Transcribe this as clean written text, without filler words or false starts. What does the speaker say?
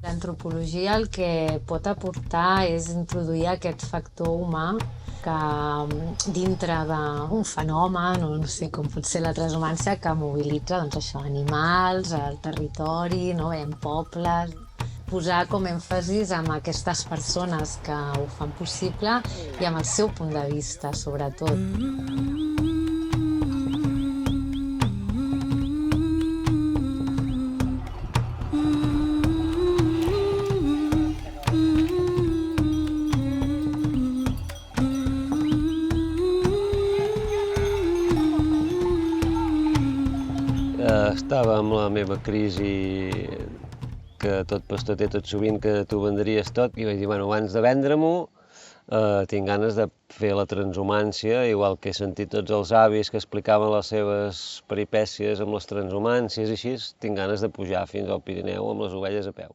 L'antropologia el que pot aportar és introduir aquest factor humà que dintre d'un fenomen, o no sé, com pot ser la transhumància, que mobilitza doncs, això, animals, el territori, no? Veiem pobles, posar com èmfasis amb aquestes persones que ho fan possible i amb el seu punt de vista, sobretot. Estava amb la meva crisi que tot pastor té tot sovint, que tu vendries tot, i vaig dir, bueno, abans de vendre-m'ho, tinc ganes de fer la transhumància, igual que he sentit tots els avis que explicaven les seves peripècies amb les transhumàncies i així, tinc ganes de pujar fins al Pirineu amb les ovelles a peu.